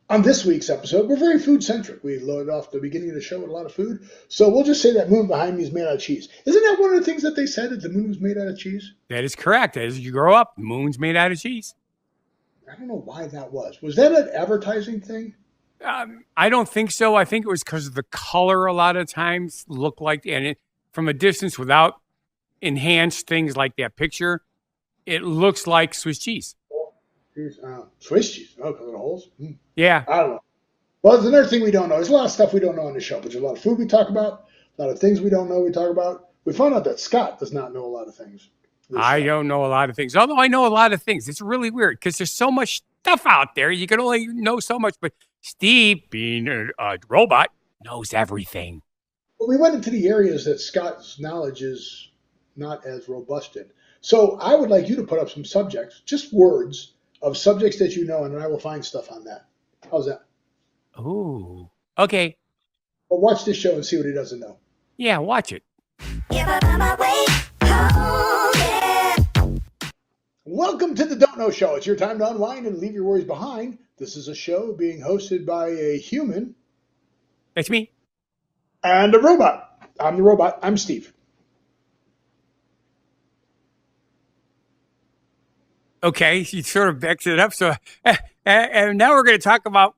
On this week's episode, we're very food-centric. We loaded off the beginning of the show with a lot of food. So we'll just say that moon behind me is made out of cheese. Isn't that one of the things that they said, that the moon was made out of cheese? That is correct. As you grow up, the moon's made out of cheese. I don't know why that was. Was that an advertising thing? I don't think so. I think it was because of the color a lot of times looked like, and it, from a distance without enhanced things like that picture, it looks like Swiss cheese. Swiss cheese. Oh, because of the holes? Yeah. I don't know. Well, there's another thing we don't know. There's a lot of stuff we don't know on the show, but there's a lot of food we talk about, a lot of things we don't know we talk about. We found out that Scott does not know a lot of things. I don't know a lot of things, although I know a lot of things. It's really weird because there's so much stuff out there. You can only know so much, but Steve, being a robot, knows everything. Well, we went into the areas that Scott's knowledge is not as robust in. So I would like you to put up some subjects, just words of subjects that you know, and I will find stuff on that. How's that? Ooh. Okay. Well, watch this show and see what he doesn't know. Yeah, watch it. Welcome to the Don't Know Show. It's your time to unwind and leave your worries behind. This is a show being hosted by a human. That's me. And a robot. I'm the robot. I'm Steve. Okay, you sort of backed it up. So, and now we're going to talk about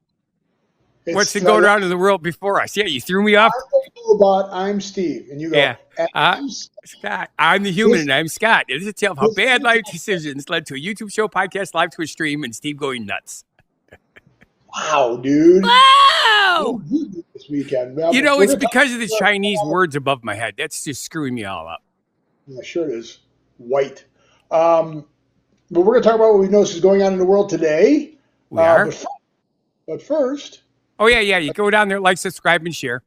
what's to go around in the world before us. Yeah, you threw me off. I'm the robot. I'm Steve. And you go, yeah. I'm Scott. I'm the human, and I'm Scott. It is a tale of how bad life decisions led to a YouTube show, podcast, live Twitch stream, and Steve going nuts. Wow, dude. Wow! This weekend. You know, it's because of the Chinese words above my head. That's just screwing me all up. Yeah, sure it is. White. But we're going to talk about what we know is going on in the world today. We are? But first. Oh, yeah. You go down there, like, subscribe, and share.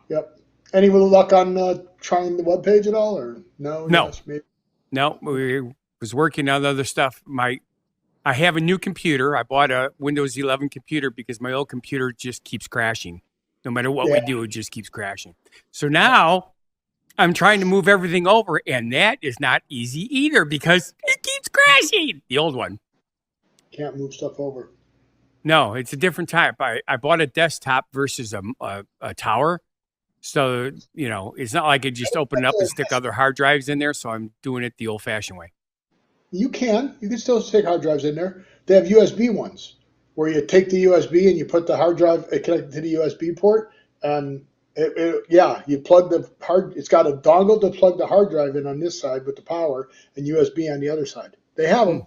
Yep. Any luck on trying the webpage at all? Or no? No. Yes, maybe? No. We was working on other stuff. I have a new computer. I bought a Windows 11 computer because my old computer just keeps crashing. No matter what we do, it just keeps crashing. So now I'm trying to move everything over, and that is not easy either because it keeps crashing. The old one. Can't move stuff over. No, it's a different type. I bought a desktop versus a tower. So, you know, it's not like I just open it up and stick other hard drives in there. So I'm doing it the old-fashioned way. You can still stick hard drives in there. They have USB ones where you take the USB and you put the hard drive connected to the USB port, and you plug the hard. It's got a dongle to plug the hard drive in on this side with the power, and USB on the other side. They have them.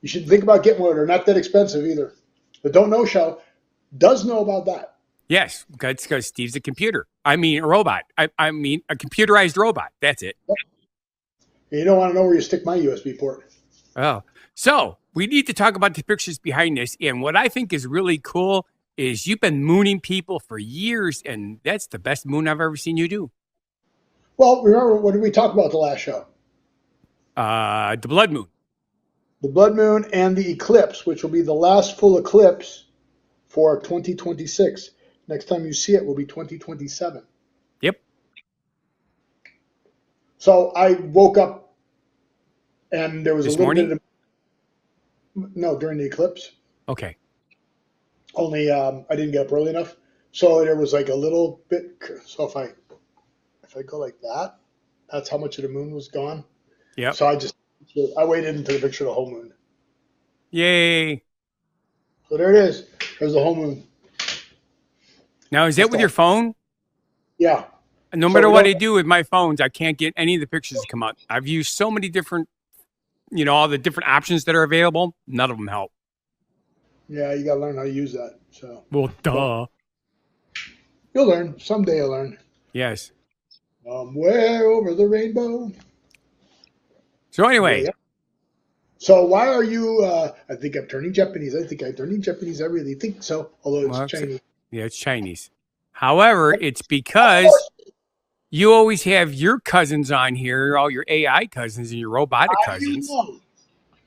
You should think about getting one. They're not that expensive either. The Don't Know Show does know about that. Yes, because Steve's a computer. I mean, a robot. I mean, a computerized robot. That's it. You don't want to know where you stick my USB port. Oh, so we need to talk about the pictures behind this. And what I think is really cool is you've been mooning people for years, and that's the best moon I've ever seen you do. Well, remember, what did we talk about the last show? The blood moon. The blood moon and the eclipse, which will be the last full eclipse for 2026. Next time you see it will be 2027. Yep. So I woke up and there was this a little morning? bit of... No, during the eclipse. Okay. Only I didn't get up early enough. So there was like a little bit. So if I go like that, that's how much of the moon was gone. Yeah. So I waited until the picture of the whole moon. Yay. So there it is. There's the whole moon. Now, is that with your phone? Yeah. And no matter what I do with my phones, I can't get any of the pictures to come out. I've used so many different, all the different options that are available. None of them help. Yeah, you got to learn how to use that. So. Well, duh. You'll learn. Someday you'll learn. Yes. Somewhere over the rainbow. So anyway. Yeah. So why are you, I think I'm turning Japanese. I really think so. Although it's Chinese. Yeah, it's Chinese. However, it's because you always have your cousins on here, all your AI cousins and your robotic cousins.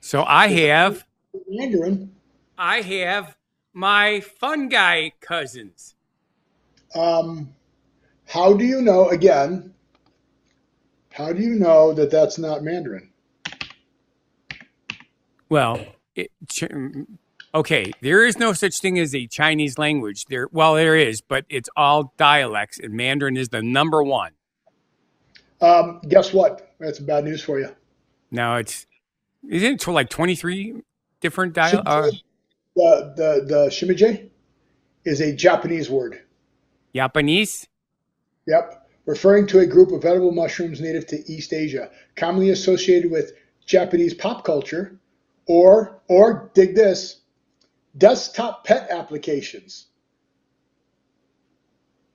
So I have Mandarin. I have my Funguy cousins. How do you know, again, how do you know that that's not Mandarin? Well, okay, there is no such thing as a Chinese language. There is, but it's all dialects, and Mandarin is the number one. Guess what? That's bad news for you. Now isn't it like 23 different The shimije is a Japanese word. Japanese? Yep, referring to a group of edible mushrooms native to East Asia, commonly associated with Japanese pop culture, or dig this, desktop pet applications.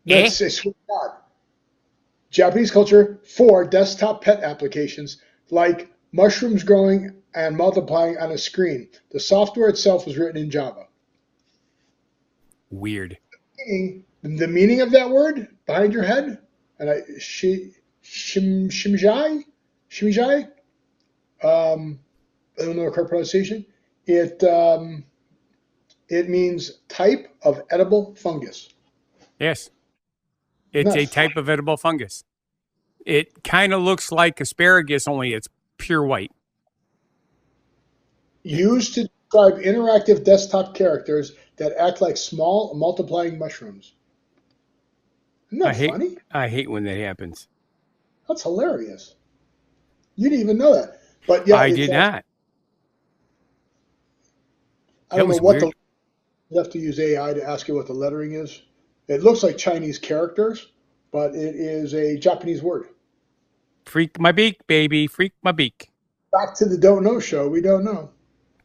That's I swear to God. Japanese culture for desktop pet applications like mushrooms growing and multiplying on a screen. The software itself was written in Java. Weird. The meaning of that word behind your head, and shimijai, I don't know the correct pronunciation. It means type of edible fungus. Yes. It's a type of edible fungus. It kind of looks like asparagus, only it's pure white. Used to describe interactive desktop characters that act like small multiplying mushrooms. Isn't that funny? I hate when that happens. That's hilarious. You didn't even know that. But yeah, I did not. I don't know what weird. You have to use AI to ask you what the lettering is. It looks like Chinese characters, but it is a Japanese word. Freak my beak, baby. Freak my beak. Back to the Don't Know show. We don't know.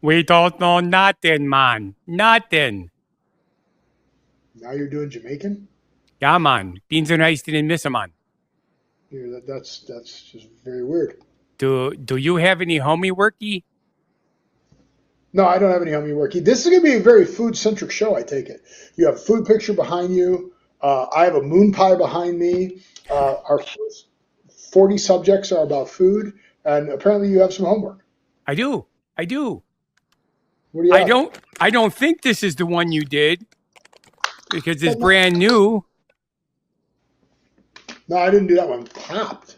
We don't know nothing, man. Nothing. Now you're doing Jamaican? Yeah, man. Beans and rice didn't miss them, man. Yeah, that's just very weird. Do you have any homie worky? No, I don't have any homie worky. This is going to be a very food-centric show, I take it. You have a food picture behind you. I have a moon pie behind me. Our first 40 subjects are about food, and apparently you have some homework. I do. What do you have? I don't think this is the one you did because it's brand new. No, I didn't do that one. Popped.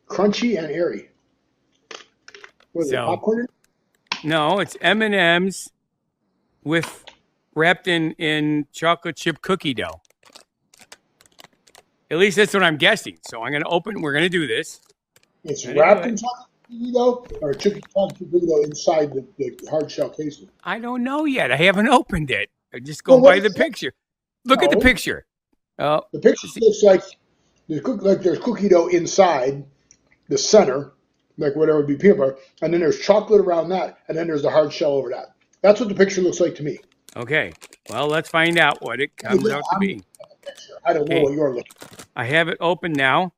Crunchy and airy. What is it, popcorn? No, it's M&M's wrapped in chocolate chip cookie dough. At least that's what I'm guessing. So I'm going to open. We're going to do this. It's wrapped in chocolate cookie dough or chocolate chip cookie dough inside the hard shell casing? I don't know yet. I haven't opened it. I just go by the picture. Look at the picture. The picture looks like there's cookie dough inside the center, like whatever would be peanut butter, and then there's chocolate around that, and then there's the hard shell over that. That's what the picture looks like to me. Okay. Well, let's find out what it comes out to be. I don't know what you're looking for. I have it open now.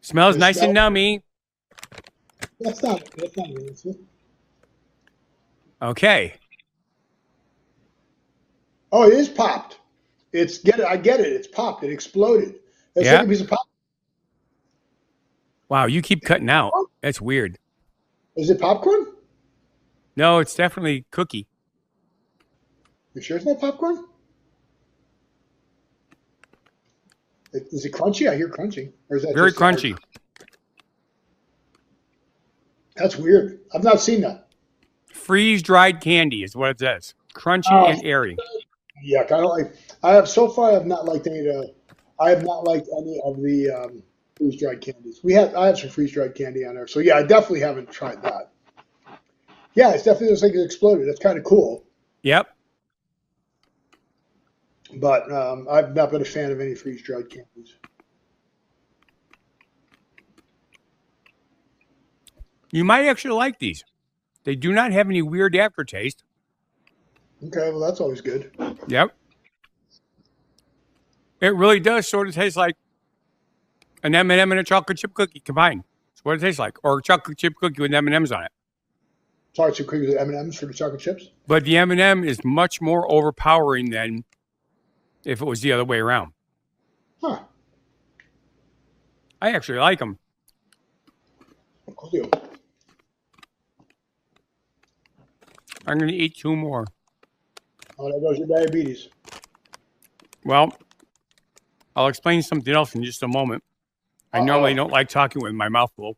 Smells nice and nummy. That's not it. Okay. Oh, it is popped. I get it. It's popped. It exploded. It's like a piece of pop. Wow, you keep cutting out. That's weird. Is it popcorn? No, it's definitely cookie. You sure it's not popcorn? Is it crunchy? I hear crunchy. Or is that very crunchy? That's weird. I've not seen that. Freeze-dried candy is what it says. Crunchy and airy. Yeah, kind of like. I have not liked any of the freeze-dried candies. I have some freeze-dried candy on there. So yeah, I definitely haven't tried that. Yeah, it definitely looks like it exploded. That's kind of cool. Yep. But I've not been a fan of any freeze-dried candies. You might actually like these. They do not have any weird aftertaste. Okay, well, that's always good. Yep. It really does sort of taste like an M&M and a chocolate chip cookie combined. That's what it tastes like. Or a chocolate chip cookie with M&Ms on it. Chocolate chip cookies with M&Ms for the chocolate chips? But the M&M is much more overpowering than if it was the other way around. Huh. I actually like them. Cool. I'm going to eat 2 more. Oh, there goes your diabetes. Well, I'll explain something else in just a moment. I normally don't like talking with my mouth full.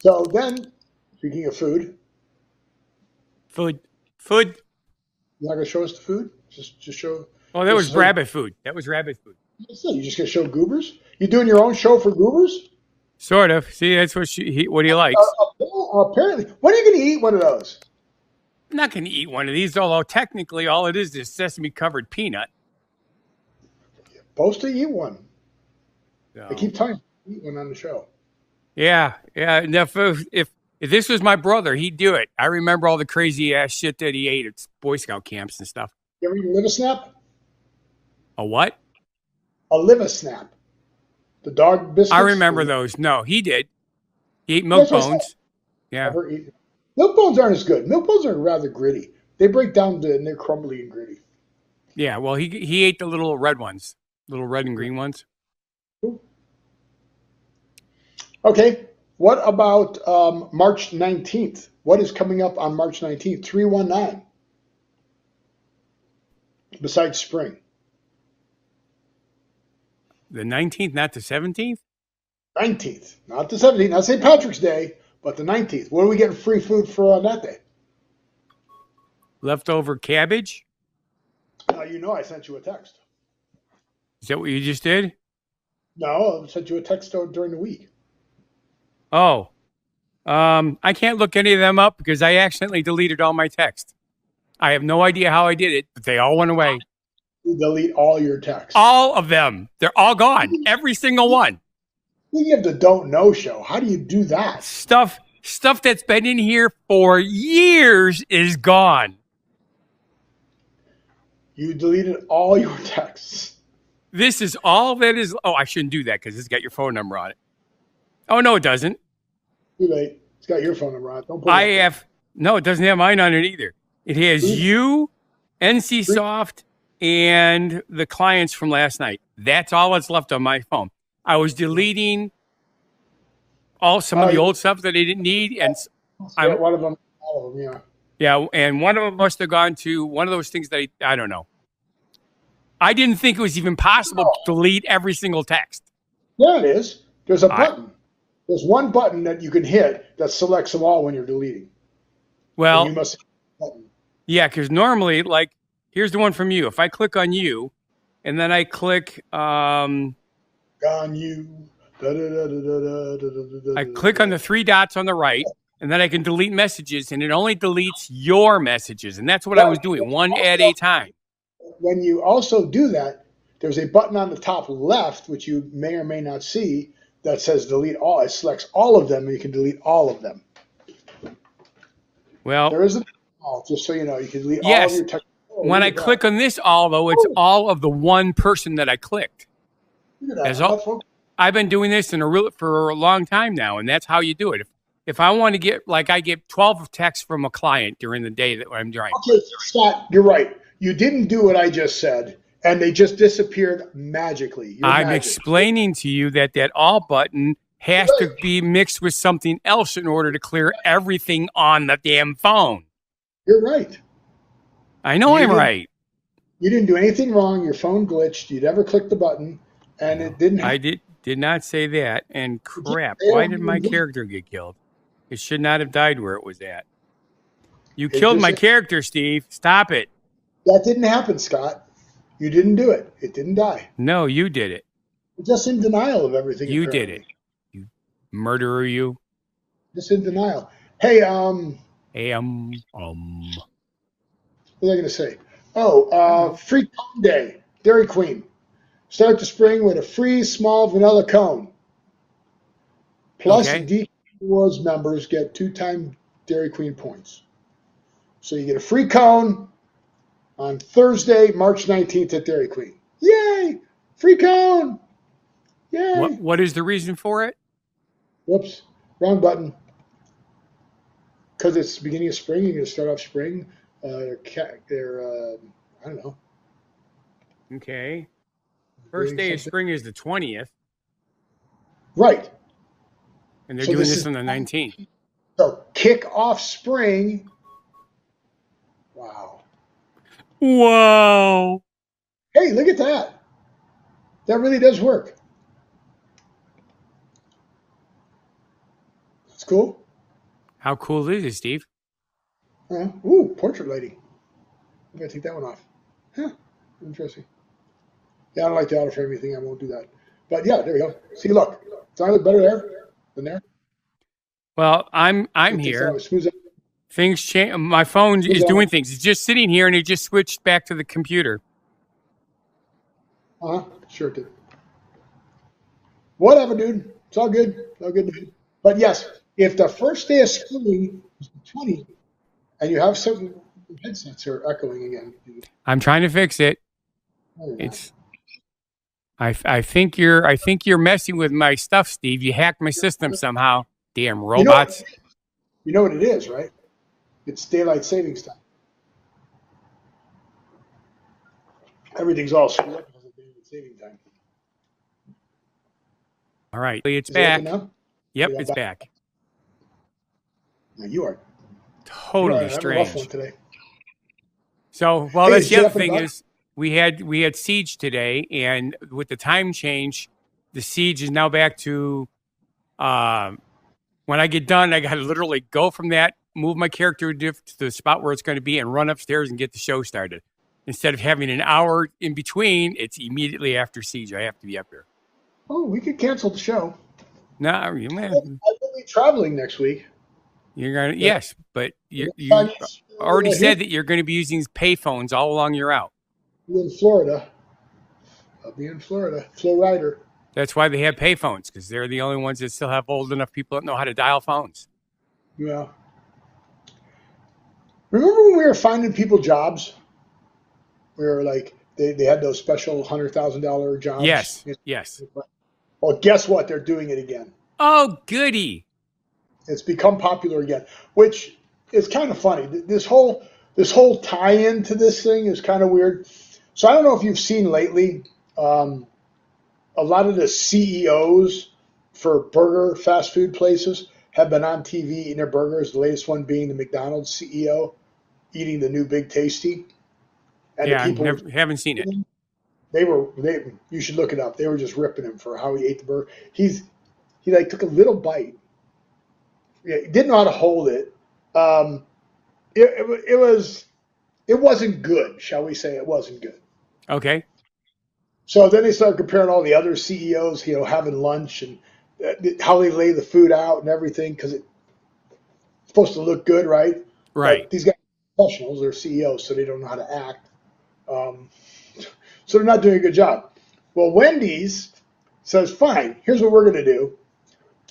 So then, speaking of food, Food. you're not going to show us the food? Just show. Oh, that This was is how you, rabbit food. That was rabbit food. you just going to show goobers? You doing your own show for goobers? Sort of. See, that's what what he likes. Apparently. When are you going to eat one of those? I'm not going to eat one of these, although technically all it is sesame covered peanut. Supposed to eat one. So, I keep telling you, eat one on the show. yeah. And if this was my brother, he'd do it. I remember all the crazy ass shit that he ate at Boy Scout camps and stuff. You ever eat a liver snap? A what? A liver snap. The dog biscuits. I remember those. No, he did. He ate milk That's what I said. bones. Yeah. Never eat. Milk bones aren't as good. Milk bones are rather gritty. They break down and they're crumbly and gritty. Yeah. Well, he ate the little red ones, little red and green ones. Okay. What about March 19th? What is coming up on March 19th? 319. Besides spring. The 19th, not the 17th? 19th. Not the 17th. Not St. Patrick's Day, but the 19th. What are we getting free food for on that day? Leftover cabbage? You know I sent you a text. Is that what you just did? No, I sent you a text during the week. Oh. I can't look any of them up because I accidentally deleted all my text. I have no idea how I did it, but they all went away. You delete all your texts. All of them. They're all gone. Every single one. You have the Don't Know show. How do you do that? Stuff that's been in here for years is gone. You deleted all your texts. This is all that is. Oh, I shouldn't do that because it's got your phone number on it. Oh, no, it doesn't. Too late. It's got your phone number on it. Don't put No, it doesn't have mine on it either. It has you, NCSoft, and the clients from last night. That's all that's left on my phone. I was deleting some of the old stuff that I didn't need, and one of them, all of them, yeah. Yeah, and one of them must have gone to one of those things that I don't know. I didn't think it was even possible to delete every single text. Yeah, it is. There's a button. There's one button that you can hit that selects them all when you're deleting. Well, and you must hit the button. Yeah, because normally, like, here's the one from you. If I click on you, and then I click, on you. I click on the three dots on the right, and then I can delete messages, and it only deletes your messages, and that's what I was doing, one at a time. When you also do that, there's a button on the top left, which you may or may not see, that says delete all. It selects all of them, and you can delete all of them. Well, there isn't all, just so you know, you can delete all of your text. When I click on this all, though, it's all of the one person that I clicked. That's all. I've been doing this for a long time now, and that's how you do it. If I want to get, like, I get 12 texts from a client during the day that I'm doing. Okay, Scott, you're right. You didn't do what I just said, and they just disappeared magically. I'm explaining to you that all button has to be mixed with something else in order to clear everything on the damn phone. You're right. I know I'm right. You didn't do anything wrong. Your phone glitched. You never clicked the button, and it didn't happen. I did not say that. And crap, why did my character get killed? It should not have died where it was at. You killed my character, Steve. Stop it. That didn't happen, Scott. You didn't do it. It didn't die. No, you did it. You're just in denial of everything. You did it. You murderer, you. Just in denial. Hey, What was I going to say? Free cone day. Dairy Queen. Start the spring with a free small vanilla cone. Plus, Decor Rewards members get 2-time Dairy Queen points. So you get a free cone on Thursday, March 19th at Dairy Queen. Yay! Free cone! Yay! What is the reason for it? Whoops. Wrong button. Because it's the beginning of spring. You're going to start off spring. I don't know. Okay. First day of spring is the 20th. Right. And they're doing this on the 19th. So kick off spring. Wow. Whoa. Hey, look at that. That really does work. cool. How cool is it, Steve? Ooh, portrait lady. I'm going to take that one off. Huh. Interesting. Yeah, I don't like the auto frame thing. I won't do that. But yeah, there we go. See, look. Does I look better there than there? Well, I'm It takes here. out, smooths out. Things change. My phone Smooths is out. doing things. It's just sitting here, and it just switched back to the computer. Sure it did. Whatever, dude. It's all good. It's all good, dude. But yes, if the first day of schooling is the 20th and you have certain headsets are echoing again, dude. I'm trying to fix it. It's. I think you're messing with my stuff, Steve. You hacked my system somehow. Damn robots. You know what it is, right? It's daylight savings time. Everything's all screwed up because of daylight saving time. All right, it's Is back. It now? Yep, it's back. Now you are Totally having a rough one strange. today. So, well, Hey, that's is the Jay other up and thing about? is we had Siege today, and with the time change, the Siege is now back to. When I get done, I got to literally go from that, move my character to the spot where it's going to be, and run upstairs and get the show started. Instead of having an hour in between, it's immediately after Siege. I have to be up here. Oh, we could cancel the show. No, you man, I will be traveling next week. you're gonna yes, but you Chinese, already here said that you're going to be using payphones all along your route. in Florida. I'll be in Florida. Flow Rider. That's why they have payphones, because they're the only ones that still have old enough people that know how to dial phones. Yeah. Remember when we were finding people jobs? We were like, they had those special $100,000 jobs. Yes, yes. Well, guess what? They're doing it again. Oh, goody. It's become popular again, which is kind of funny. This whole tie-in to this thing is kind of weird. So I don't know if you've seen lately. A lot of the CEOs for burger fast food places have been on TV eating their burgers. The latest one being the McDonald's CEO eating the new Big Tasty. And Yeah, the people haven't seen it. you should look it up. They were just ripping him for how he ate the burger. He like took a little bite. Yeah, he didn't know how to hold it. It wasn't good, shall we say? It wasn't good. Okay. So then they started comparing all the other CEOs, having lunch and how they lay the food out and everything because it's supposed to look good, right? Right. But these guys are professionals, they're CEOs, so they don't know how to act. So they're not doing a good job. Well, Wendy's says, fine, here's what we're going to do.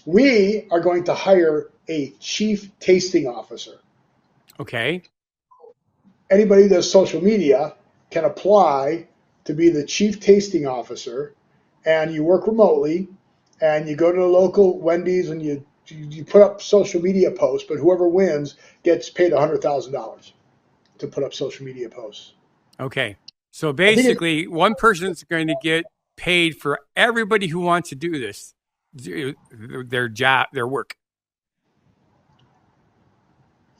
We are going to hire a chief tasting officer. Okay. Anybody who does social media can apply to be the chief tasting officer, and you work remotely, and you go to the local Wendy's and you put up social media posts, but whoever wins gets paid $100,000 to put up social media posts. Okay. So basically, one person's going to get paid for everybody who wants to do this, their job, their work.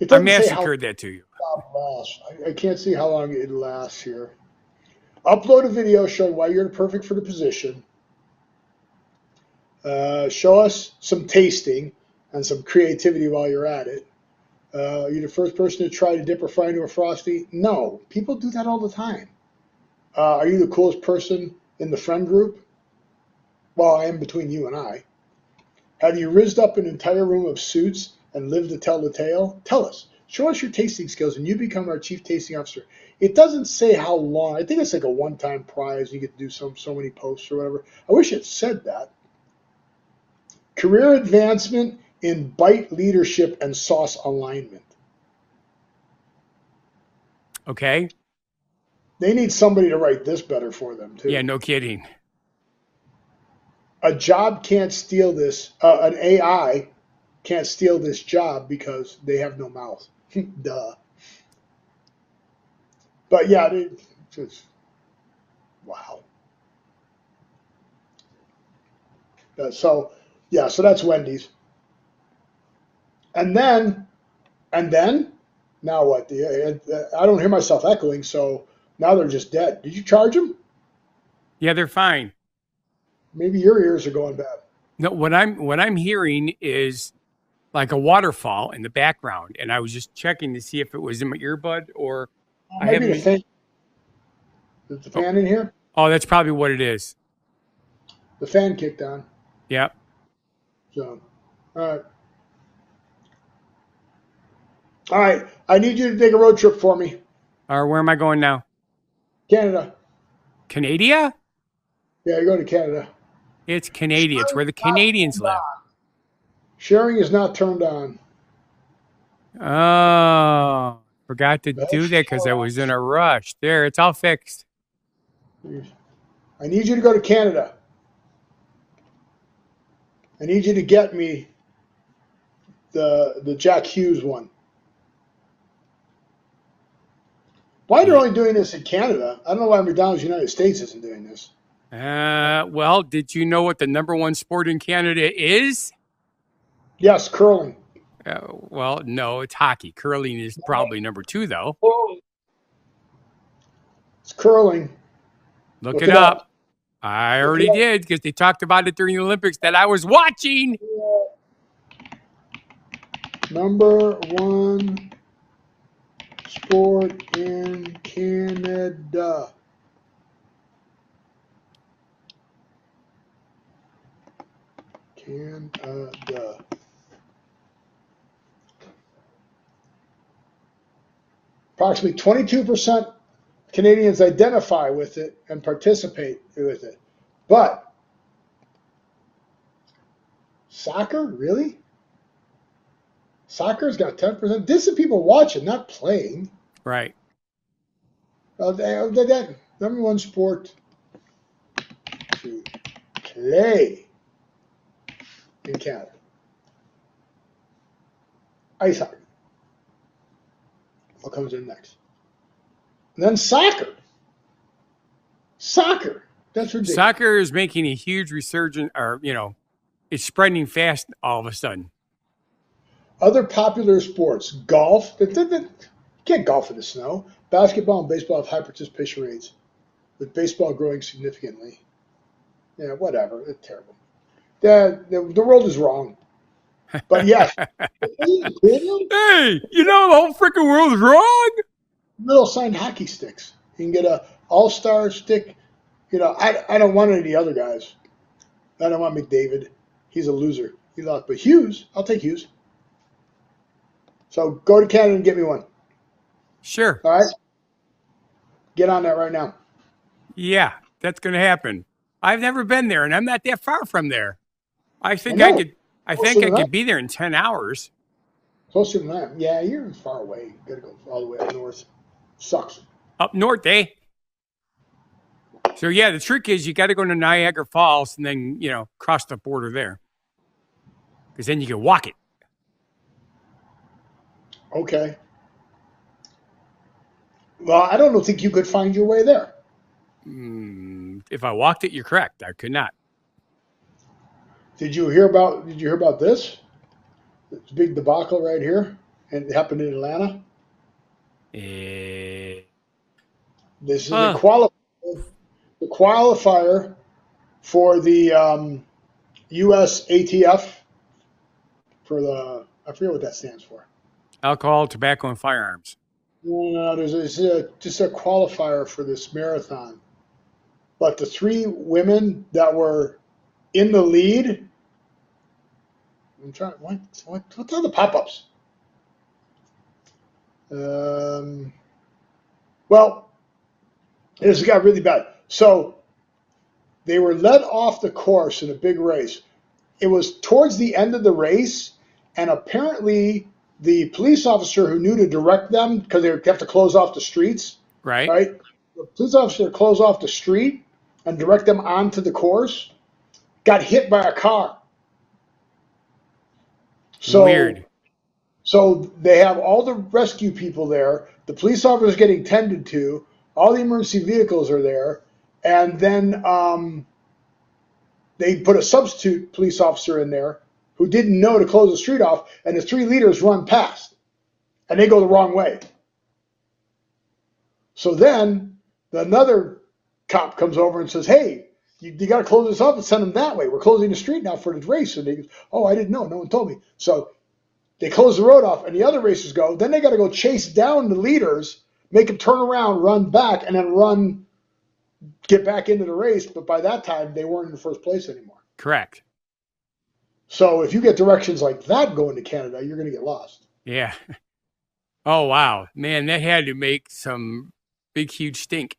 I massacred that to you. I can't see how long it lasts here. Upload a video showing why you're perfect for the position. Show us some tasting and some creativity while you're at it. You're the first person to try to dip or fry into a Frosty? No. People do that all the time. Are you the coolest person in the friend group? Well, I am between you and I. Have you rizzed up an entire room of suits and lived to tell the tale? Tell us. Show us your tasting skills and you become our chief tasting officer. It doesn't say how long. I think it's like a one-time prize. You get to do so many posts or whatever. I wish it said that. Career advancement in bite leadership and sauce alignment. Okay. They need somebody to write this better for them, too. Yeah, no kidding. A job can't steal this. An AI can't steal this job because they have no mouth. Duh. But yeah, it's wow. So that's Wendy's. And then, now what? I don't hear myself echoing, so now they're just dead. Did you charge them? Yeah, they're fine. Maybe your ears are going bad. No, what I'm hearing is like a waterfall in the background, and I was just checking to see if it was in my earbud or I Maybe the haven't. fan. Is the fan in here? Oh, that's probably what it is. The fan kicked on. Yep. So, all right. All right. I need you to take a road trip for me. Or where am I going now? Canada. Canada? Yeah, you're going to Canada. It's Canada. It's where the Canadians live. Sharing is not turned on. Oh, forgot to do that because I was in a rush. There, it's all fixed. I need you to go to Canada. I need you to get me the Jack Hughes one. Why they're only doing this in Canada? I don't know why McDonald's United States isn't doing this. Well, did you know what the number one sport in Canada is? Yes, curling. Well, no, it's hockey. Curling is probably number 2, though. It's curling. Look it up. I already did because they talked about it during the Olympics that I was watching. Number one sport in Canada. Canada. Approximately 22% Canadians identify with it and participate with it. But soccer, really? Soccer's got 10%. This is people watching, not playing. Right. That number one sport to play in Canada. Ice hockey. What comes in next? And then soccer. Soccer. That's ridiculous. Soccer is making a huge resurgence, or, it's spreading fast all of a sudden. Other popular sports. Golf. You can't golf in the snow. Basketball and baseball have high participation rates, with baseball growing significantly. Yeah, whatever. It's terrible. The world is wrong. But yes. Hey, the whole freaking world is wrong. Little signed hockey sticks. You can get a all-star stick. I don't want any of the other guys. I don't want McDavid. He's a loser. He lost. But Hughes, I'll take Hughes. So go to Canada and get me one. Sure. All right? Get on that right now. Yeah, that's going to happen. I've never been there, and I'm not that far from there. I think I could be there in 10 hours. Closer than that. Yeah, you're far away. You got to go all the way up north. Sucks. Up north, eh? So, yeah, the trick is you got to go to Niagara Falls and then, cross the border there. Because then you can walk it. Okay. Well, I don't think you could find your way there. If I walked it, you're correct. I could not. Did you hear about this? This big debacle right here, and it happened in Atlanta. This is the qualifier for the U.S. ATF for the, I forget what that stands for. Alcohol, tobacco, and firearms. No, there's just a qualifier for this marathon. But the 3 women that were in the lead, I'm trying. What's all the pop-ups? Well, this got really bad. So they were led off the course in a big race. It was towards the end of the race, and apparently the police officer who knew to direct them, because they have to close off the streets. Right. The police officer closed off the street and direct them onto the course, got hit by a car. So, weird. So they have all the rescue people there. The police officer is getting tended to. All the emergency vehicles are there. And then they put a substitute police officer in there who didn't know to close the street off. And the 3 leaders run past. And they go the wrong way. So then another cop comes over and says, hey, you got to close this up and send them that way. We're closing the street now for the race. And they go, oh, I didn't know. No one told me. So They close the road off, and the other racers go. Then they got to go chase down the leaders, make them turn around, run back, and then get back into the race. But by that time, they weren't in the first place anymore. Correct. So if you get directions like that going to Canada, you're going to get lost. Yeah. Oh, wow. Man, that had to make some big, huge stink.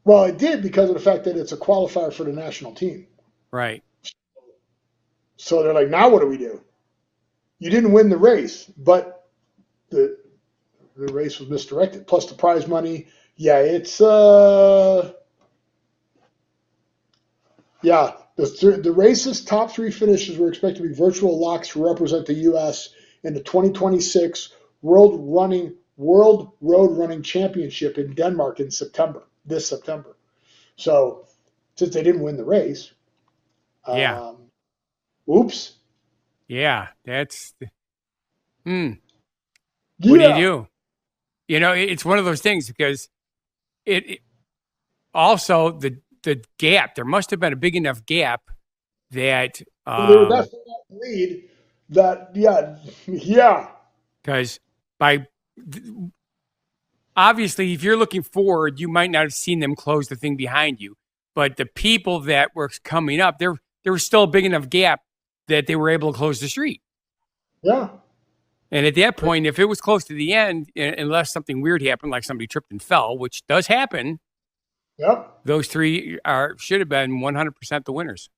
Well, it did because of the fact that it's a qualifier for the national team. Right. So they're like, now what do we do? You didn't win the race, but the race was misdirected. Plus the prize money. Yeah, it's yeah. The race's top 3 finishes were expected to be virtual locks to represent the U.S. in the 2026 World Road Running Championship in Denmark in this September. So since they didn't win the race, oops. Yeah, that's. What Yeah. do you do? You know, it's one of those things because it also the gap. There must have been a big enough gap that they were definitely not the lead. Yeah. Because obviously, if you're looking forward, you might not have seen them close the thing behind you. But the people that were coming up, there was still a big enough gap that they were able to close the street. Yeah. And at that point, if it was close to the end, unless something weird happened, like somebody tripped and fell, which does happen, yep, those 3 should have been 100% the winners.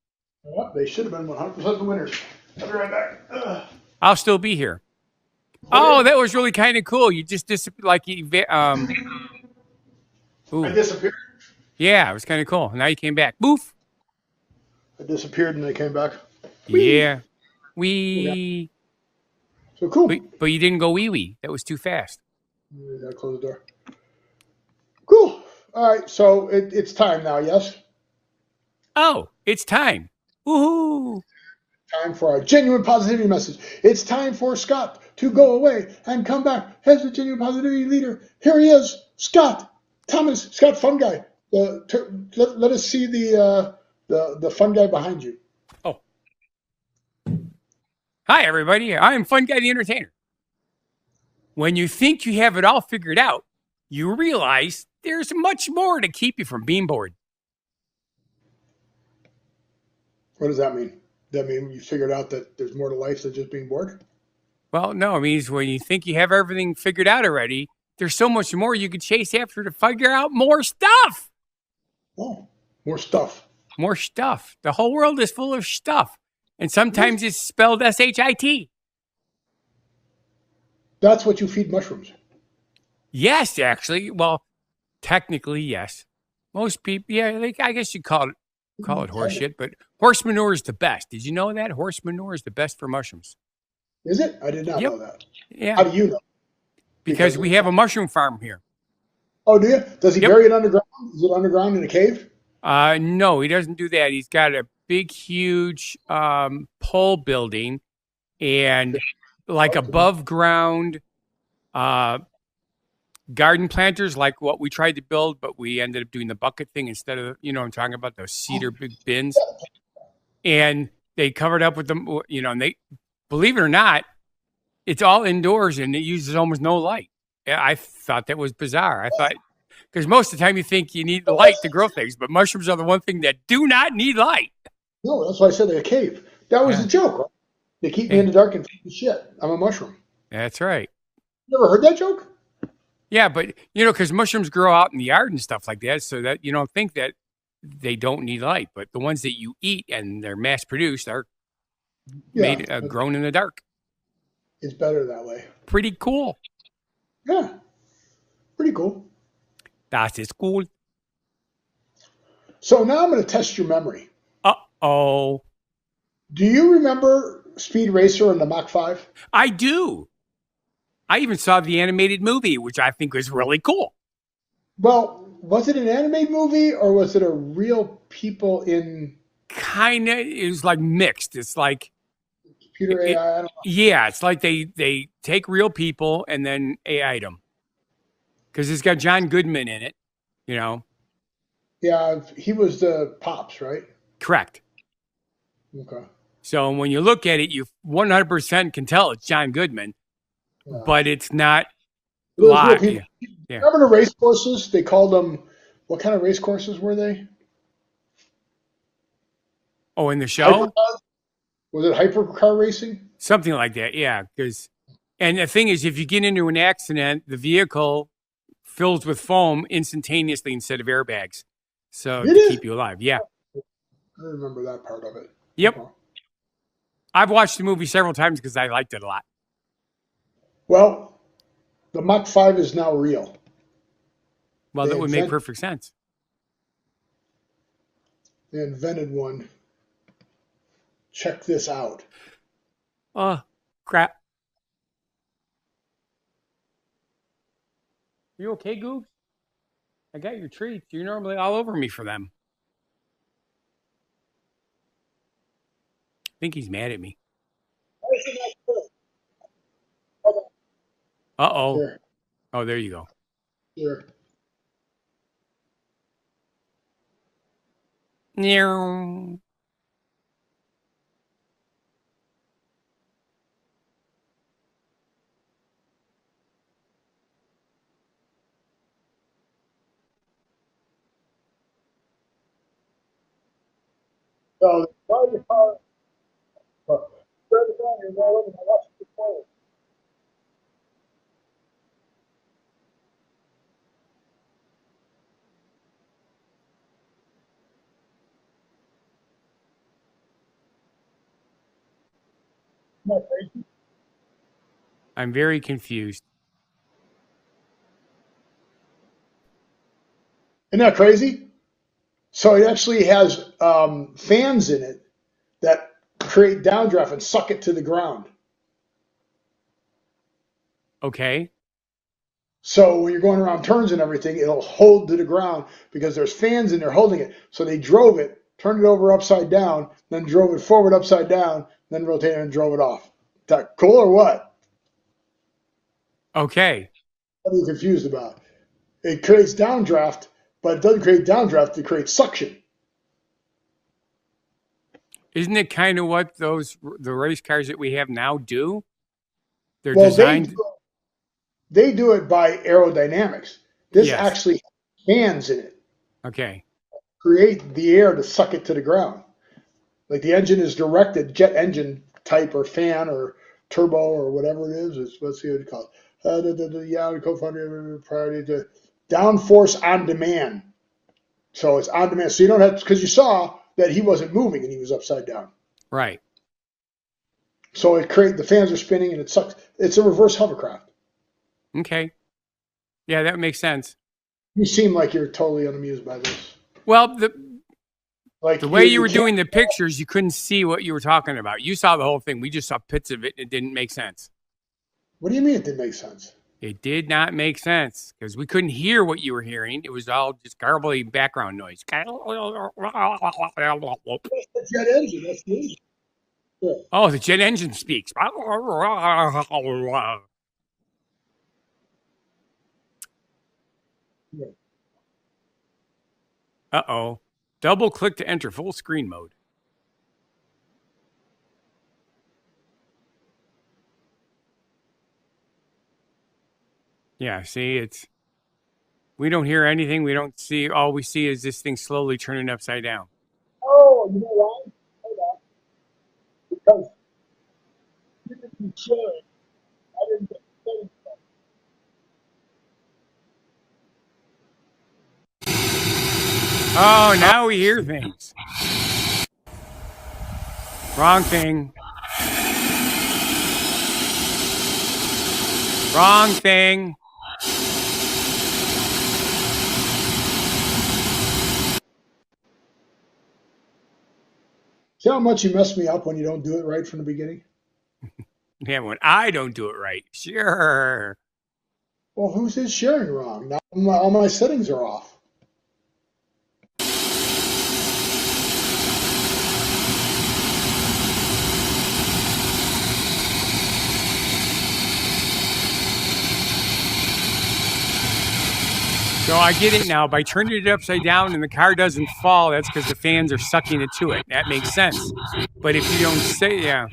Yep, they should have been 100% the winners. I'll be right back. I'll still be here. Oh, that was really kind of cool. You just disappeared, like I disappeared. Yeah, it was kind of cool. Now you came back. Boof. I disappeared and they came back. Whee. Yeah. Wee. So cool. But you didn't go wee. That was too fast. You gotta close the door. Cool. All right, so it's time now, yes? Oh, it's time. Woohoo. Time for our genuine positivity message. It's time for Scott to go away and come back as the genuine positivity leader. Here he is, Scott Funguy. Let us see the fun guy behind you. Oh. Hi, everybody. I'm Funguy The Entertainer. When you think you have it all figured out, you realize there's much more to keep you from being bored. What does that mean? Does that mean you figured out that there's more to life than just being bored? Well, no, it means when you think you have everything figured out already, there's so much more you could chase after to figure out more stuff. Oh, more stuff. More stuff. The whole world is full of stuff. And sometimes it's spelled S-H-I-T. That's what you feed mushrooms. Yes, actually. Well, technically, yes. Most people, yeah, I guess you call it horse shit, but horse manure is the best. Did you know that? Horse manure is the best for mushrooms. Is it? I did not know that. Yeah. How do you know? Because we have a mushroom farm here. Oh, do you? Does he bury it underground? Is it underground in a cave? No, he doesn't do that. He's got a big, huge pole building and like above ground garden planters, like what we tried to build, but we ended up doing the bucket thing instead of, I'm talking about those cedar big bins. And they covered up with them, and they, believe it or not, it's all indoors and it uses almost no light. I thought that was bizarre. I thought, because most of the time you think you need the light to grow things, but mushrooms are the one thing that do not need light. No, that's why I said they're a cave. That was the joke, right? They keep me in the dark and feed me shit. I'm a mushroom. That's right. You ever heard that joke? Yeah, but, because mushrooms grow out in the yard and stuff like that, so that you don't think that they don't need light. But the ones that you eat and they're mass-produced are grown in the dark. It's better that way. Pretty cool. Yeah, pretty cool. That is cool. So now I'm going to test your memory. Uh-oh. Do you remember Speed Racer and the Mach 5? I do. I even saw the animated movie, which I think was really cool. Well, was it an animated movie or was it a real people in... Kind of. It was like mixed. It's like... Computer AI? I don't know. Yeah, it's like they take real people and then AI'd them. Because it's got John Goodman in it, Yeah, he was the Pops, right? Correct. Okay. So when you look at it, you 100% can tell it's John Goodman, but it's not live. Yeah. Remember the race courses? They called them, what kind of race courses were they? Oh, in the show? Was it hypercar racing? Something like that, yeah. And the thing is, if you get into an accident, the vehicle fills with foam instantaneously instead of airbags. So to keep you alive. Yeah. I remember that part of it. Yep. Okay. I've watched the movie several times because I liked it a lot. Well, the Mach 5 is now real. Well, that would make perfect sense. They invented one. Check this out. Oh, crap. You okay, Goobs? I got your treats. You're normally all over me for them. I think he's mad at me. Uh-oh. Here. Oh, there you go. Here. Meow. So, Barbiecore, I'm very confused. Isn't that crazy? So it actually has fans in it that create downdraft and suck it to the ground. Okay. So when you're going around turns and everything, it'll hold to the ground because there's fans in there holding it. So they drove it, turned it over upside down, then drove it forward upside down, then rotated and drove it off. Is that cool or what? Okay. What are you confused about? It creates downdraft, but it doesn't create downdraft, it creates suction. Isn't it kind of what the race cars that we have now do? They're designed. They do it by aerodynamics. This actually has fans in it. Okay. Create the air to suck it to the ground. Like the engine is directed, jet engine type or fan or turbo or whatever it is. Let's see what it's called. The co-founder priority to downforce on demand. So it's on demand. So you don't have, because you saw that he wasn't moving and he was upside down. Right. So the fans are spinning and it sucks. It's a reverse hovercraft. Okay. Yeah, that makes sense. You seem like you're totally unamused by this. Well, the way you were doing the pictures, you couldn't see what you were talking about. You saw the whole thing. We just saw bits of it. And it didn't make sense. What do you mean it didn't make sense? It did not make sense because we couldn't hear what you were hearing. It was all just garbly background noise. That's the jet engine. That's the engine. Yeah. Oh, the jet engine speaks. Yeah. Uh-oh. Double click to enter full screen mode. Yeah, see, we don't hear anything. We don't see, all we see is this thing slowly turning upside down. Oh, you know why? Hold on. Because you didn't be sharing. I didn't get sharing stuff. Oh, now we hear things. Wrong thing. Wrong thing. See how much you mess me up when you don't do it right from the beginning? Yeah, when I don't do it right. Sure. Well, who's his sharing wrong? Now all my settings are off. So I get it now. By turning it upside down and the car doesn't fall, that's because the fans are sucking it to it. That makes sense. But if you don't say, yeah.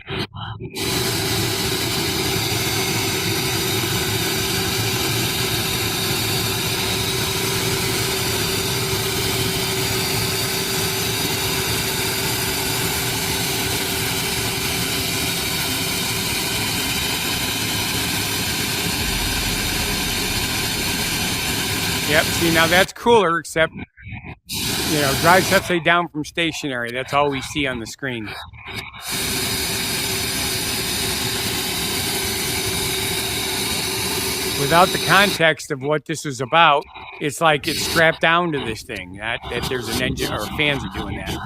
Yep, see, now that's cooler, except, drives upside down from stationary. That's all we see on the screen. Without the context of what this is about, it's like it's strapped down to this thing, that there's an engine or fans are doing that.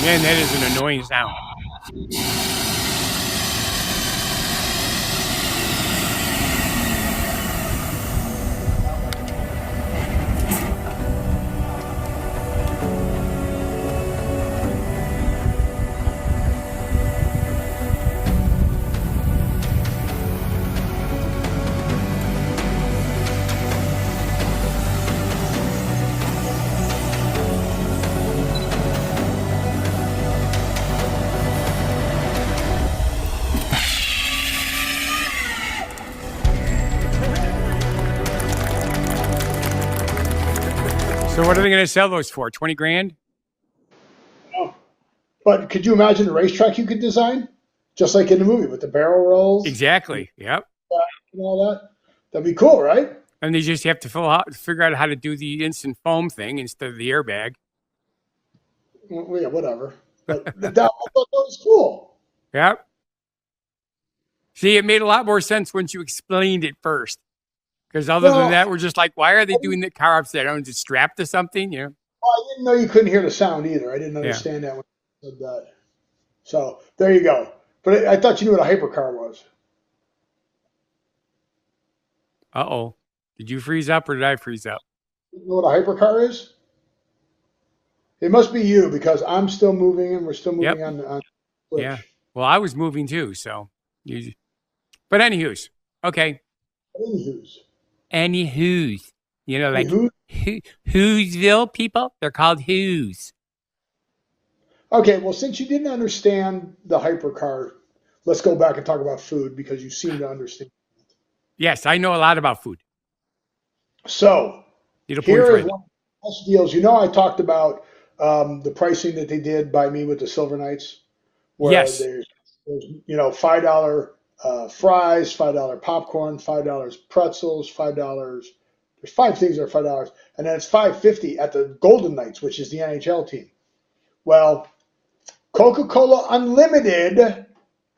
Man, that is an annoying sound. So what are they going to sell those for? 20 grand? Oh. But could you imagine the racetrack you could design? Just like in the movie with the barrel rolls. Exactly. Yep. And all that. That'd be cool, right? And they just have to figure out how to do the instant foam thing instead of the airbag. Well, yeah, whatever. But that was cool. Yep. See, it made a lot more sense once you explained it first. Because other than that, we're just like, why are they doing the car upside down? Is it strapped to something? Well, I didn't know you couldn't hear the sound either. I didn't understand that when you said that. So there you go. But I thought you knew what a hypercar was. Uh-oh. Did you freeze up or did I freeze up? You know what a hypercar is? It must be you because I'm still moving and we're still moving on Twitch. Yeah. Well, I was moving too, so. But anywho's. Okay. Anywho's. Like Who'sville people? They're called Who's. Okay, well, since you didn't understand the hypercar, let's go back and talk about food because you seem to understand. Yes, I know a lot about food. So, here is one of the best deals. I talked about the pricing that they did by me with the Silver Knights. Where there's $5 fries, $5 popcorn, $5 pretzels, $5. There's 5 things that are $5, and then it's $5.50 at the Golden Knights, which is the NHL team. Well, Coca-Cola Unlimited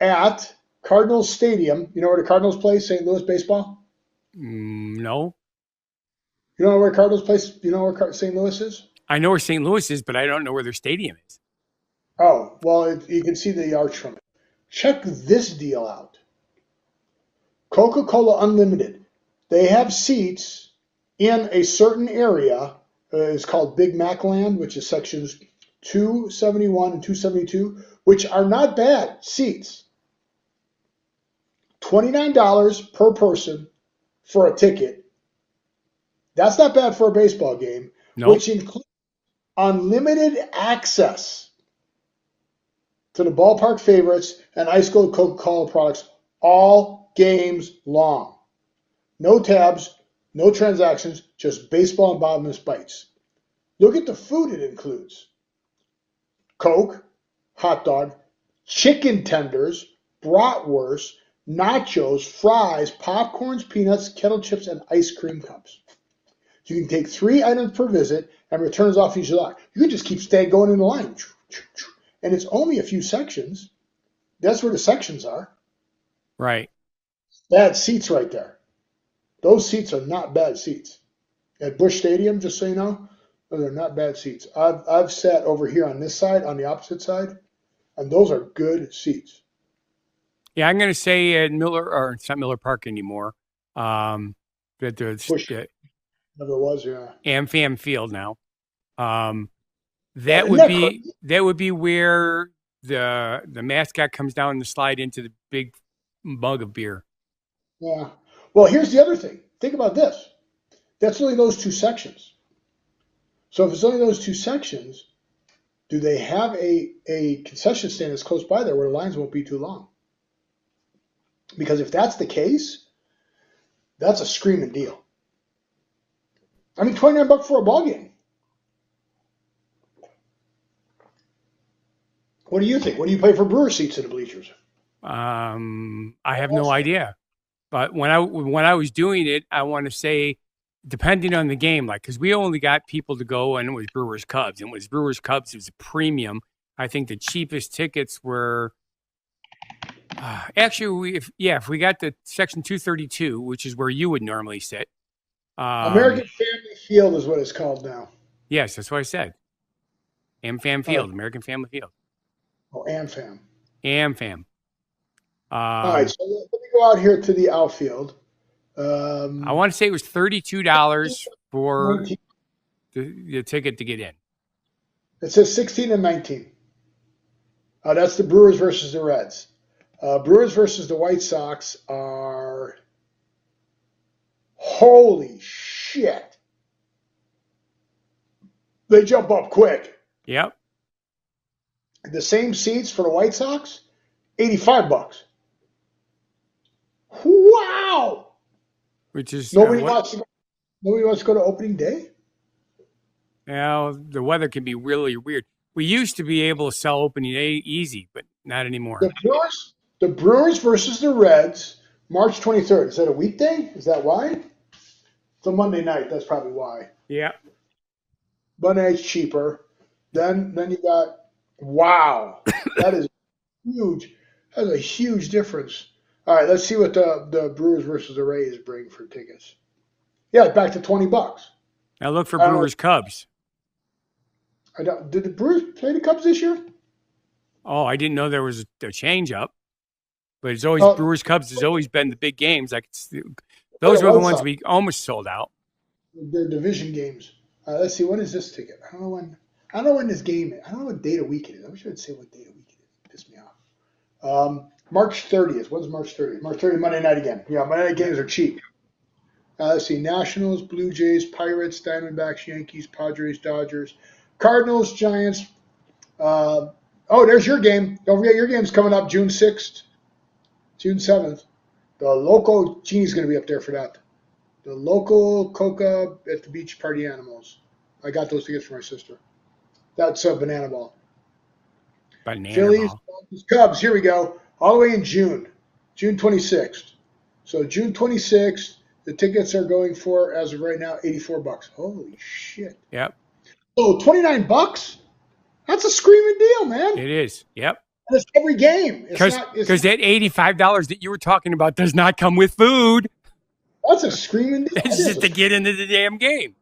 at Cardinals Stadium. You know where the Cardinals play? St. Louis baseball. No. You know where Cardinals plays? You know where St. Louis is? I know where St. Louis is, but I don't know where their stadium is. Oh, well, you can see the arch from it. Check this deal out. Coca-Cola Unlimited. They have seats in a certain area. It's called Big Mac Land, which is sections 271 and 272, which are not bad seats. $29 per person for a ticket. That's not bad for a baseball game, which includes unlimited access to the ballpark favorites and ice cold Coca-Cola products all games long. No tabs, no transactions, just baseball and bottomless bites. Look at the food it includes. Coke, hot dog, chicken tenders, bratwurst, nachos, fries, popcorns, peanuts, kettle chips, and ice cream cups. You can take 3 items per visit and return as often as you like. You can just keep going in the line. And it's only a few sections. That's where the sections are. Right. Bad seats right there. Those seats are not bad seats. At Busch Stadium, just so you know, those are not bad seats. I've sat over here on this side, on the opposite side, and those are good seats. Yeah, I'm going to say at Miller, or it's not Miller Park anymore. But Busch, never was, yeah. AmFam Field now. That Isn't would that be crazy? where the mascot comes down the slide into the big mug of beer. Yeah. Well, here's the other thing. Think about this. That's only those two sections. So if it's only those two sections, do they have a concession stand that's close by there where the lines won't be too long? Because if that's the case, that's a screaming deal. I mean, $29 for a ball game. What do you think? What do you pay for Brewer seats in the bleachers? I have no idea. But when I was doing it, I want to say, depending on the game, like because we only got people to go, and it was Brewers Cubs, and it was Brewers Cubs. It was a premium. I think the cheapest tickets were actually, if we got the section 232, which is where you would normally sit. American Family Field is what it's called now. Yes, that's what I said. AmFam Field, American Family Field. Oh, AmFam. AmFam. All right, so let me go out here to the outfield. I want to say it was $32 for 19. the ticket to get in. It says 16 and 19. That's the Brewers versus the Reds. Brewers versus the White Sox are holy shit. They jump up quick. Yep. The same seats for the White Sox, $85. Wow. Which is Nobody wants to go to opening day? The weather can be really weird. We used to be able to sell opening day easy, but not anymore. The Brewers versus the Reds, March 23rd. Is that a weekday? Is that why? It's a Monday night. That's probably why. Yeah. Monday night's cheaper. Then you got, wow, that is huge. That's a huge difference. All right, let's see what the Brewers versus the Rays bring for tickets. Yeah, back to $20. Now look for Brewers Cubs. Did the Brewers play the Cubs this year? Oh, I didn't know there was a change up. But it's always Brewers Cubs has always been the big games. Like those were the ones we almost sold out. They're division games. Let's see, what is this ticket? I don't know when this game is. I don't know what day of week it is. I wish I would say what day of week it is. Piss me off. March 30th. What is March 30th? March 30th, Monday night again. Yeah, Monday night games are cheap. Let's see, Nationals, Blue Jays, Pirates, Diamondbacks, Yankees, Padres, Dodgers, Cardinals, Giants. There's your game. Don't forget your game's coming up June 6th, June 7th. The local, Jeannie's going to be up there for that. The local Coca at the Beach Party Animals. I got those tickets for my sister. That's a banana ball. Phillies, Cubs, here we go. All the way in June 26th. So June 26th, the tickets are going for, as of right now, $84. Holy shit. Yep. So $29? That's a screaming deal, man. It is. Yep. And it's every game. Because that $85 that you were talking about does not come with food. That's a screaming deal. It's just to get into the damn game.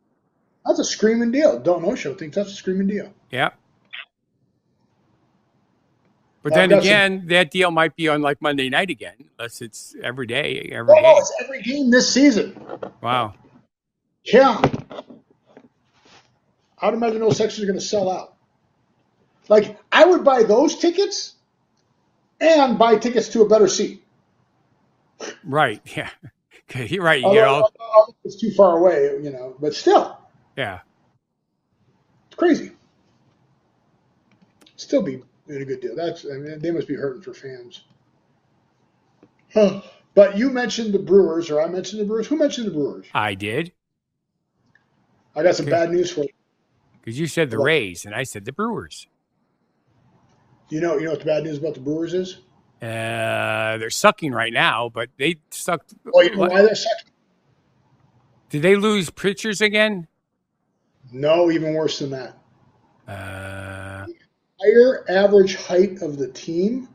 That's a screaming deal. Don't know show thinks that's a screaming deal. Yeah. But then again, that deal might be on like Monday night again, unless it's every day. No, it's every game this season. Wow. Yeah. I would imagine those sections are going to sell out. Like, I would buy those tickets and buy tickets to a better seat. Right. Yeah. You're right. It's too far away, but still. Yeah. It's crazy. Still be a good deal. They must be hurting for fans. Huh. But you mentioned the Brewers, or I mentioned the Brewers. Who mentioned the Brewers? I did. I got some bad news for you. Because you said the Rays, and I said the Brewers. You know what the bad news about the Brewers is? They're sucking right now, but they sucked. Oh, you know why they're sucking? Did they lose pitchers again? No, even worse than that. The higher average height of the team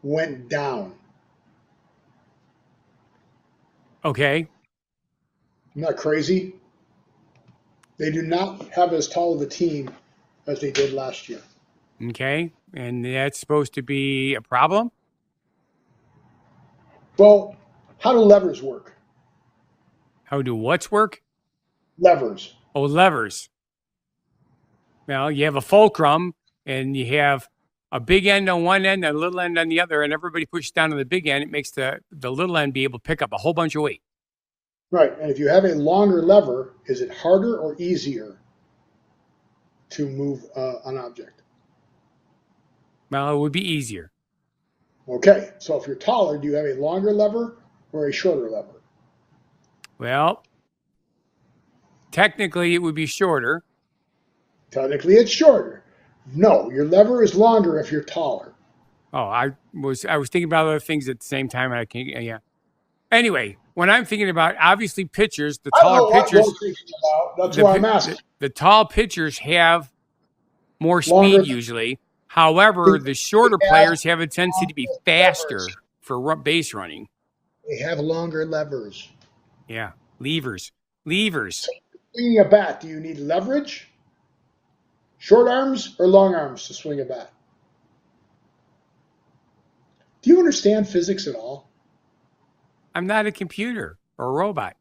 went down. Okay. Isn't that crazy? They do not have as tall of a team as they did last year. Okay. And that's supposed to be a problem? Well, how do levers work? How do what's work? Levers. Oh, levers. Well, you have a fulcrum, and you have a big end on one end and a little end on the other, and everybody pushes down on the big end. It makes the little end be able to pick up a whole bunch of weight. Right. And if you have a longer lever, is it harder or easier to move an object? Well, it would be easier. Okay. So if you're taller, do you have a longer lever or a shorter lever? Well, technically, it would be shorter. Technically, it's shorter. No, your lever is longer if you're taller. Oh, I was thinking about other things at the same time. And I can't. Yeah. Anyway, when I'm thinking about obviously pitchers, the I don't taller know what pitchers, you're thinking about. That's why I'm asking. the tall pitchers have more Longer. speed usually. However, the shorter players have a tendency to be faster for base running. They have longer levers. Yeah, levers. Swinging a bat, do you need leverage, short arms, or long arms to swing a bat? Do you understand physics at all? I'm not a computer or a robot.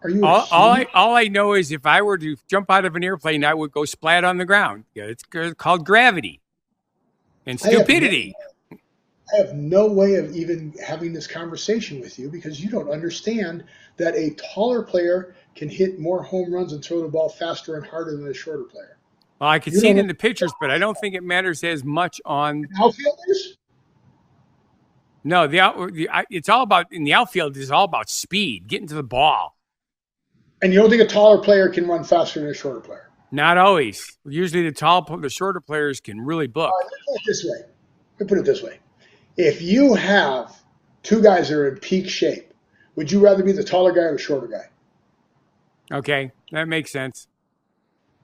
Are you all I know is if I were to jump out of an airplane, I would go splat on the ground. Yeah, it's called gravity and stupidity. I have no way of even having this conversation with you because you don't understand that a taller player can hit more home runs and throw the ball faster and harder than a shorter player. Well, I can see it in the pitchers, but I don't think it matters as much on outfielders. No, it's all about in the outfield. It's all about speed, getting to the ball. And you don't think a taller player can run faster than a shorter player? Not always. Usually, the shorter players can really book. Let me put it this way: if you have two guys that are in peak shape, would you rather be the taller guy or the shorter guy? Okay, that makes sense.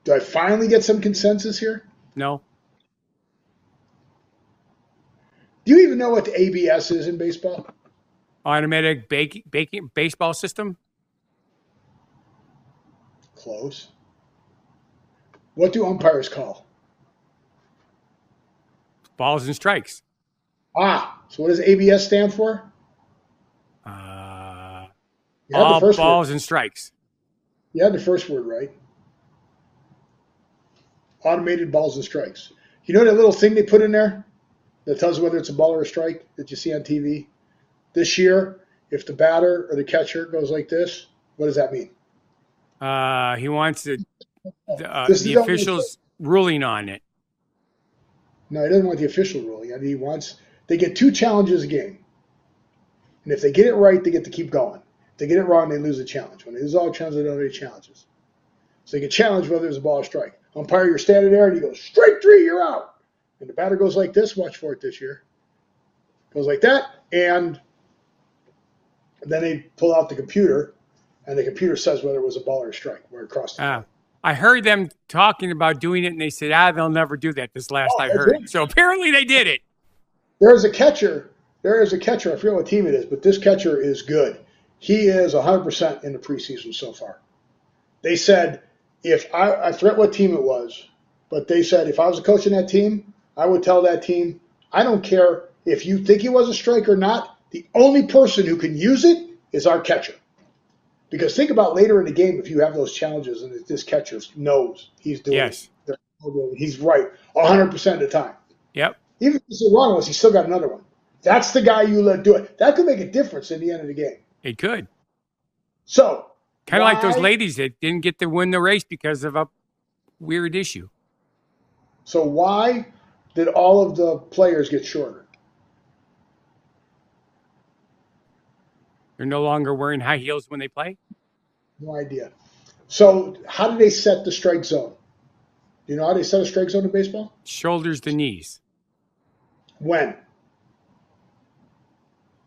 Do I finally get some consensus here? No. Do you even know what the ABS is in baseball? Automatic baseball system? Close. What do umpires call? Balls and strikes. So what does ABS stand for? All balls and strikes. You had the first word right. Automated balls and strikes. You know that little thing they put in there that tells you whether it's a ball or a strike that you see on TV? This year, if the batter or the catcher goes like this, what does that mean? He wants the officials' ruling on it. No, he doesn't want the official ruling. They get 2 challenges a game. And if they get it right, they get to keep going. If they get it wrong, they lose the challenge. When they lose all the challenges, they don't have any challenges. So they get challenged whether it's a ball or strike. Umpire, you're standing there and you go, strike 3, you're out. And the batter goes like this. Watch for it this year. Goes like that. And then they pull out the computer. And the computer says whether it was a ball or a strike. Where it crossed the line. I heard them talking about doing it. And they said, they'll never do that. This last I heard. So apparently they did it. There is a catcher. I forget what team it is. But this catcher is good. He is 100% in the preseason so far. They said, I forget what team it was. But they said if I was a coach in that team, I would tell that team, I don't care if you think he was a strike or not. The only person who can use it is our catcher. Because think about later in the game if you have those challenges and this catcher knows he's doing it. He's right 100% of the time. Yep. Even if he's the wrong ones, he's still got another one. That's the guy you let do it. That could make a difference in the end of the game. It could. So kind of like those ladies that didn't get to win the race because of a weird issue. So why did all of the players get shorter? They're no longer wearing high heels when they play? No idea. So how do they set the strike zone? Do you know how they set a strike zone in baseball? Shoulders to knees. When?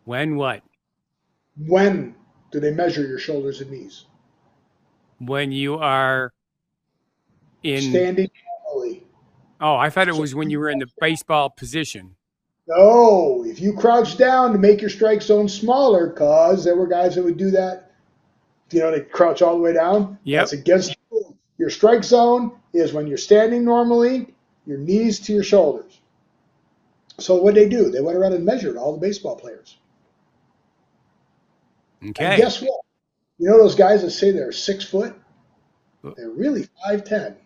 When what? When do they measure your shoulders and knees? When you are standing normally. Oh, I thought it was when you were in the baseball position. No, if you crouch down to make your strike zone smaller, because there were guys that would do that, they crouch all the way down. Yep. That's against the rule. Your strike zone is when you're standing normally, your knees to your shoulders. So what they do? They went around and measured all the baseball players. Okay. And guess what? You know those guys that say they're 6 foot? They're really 5'10".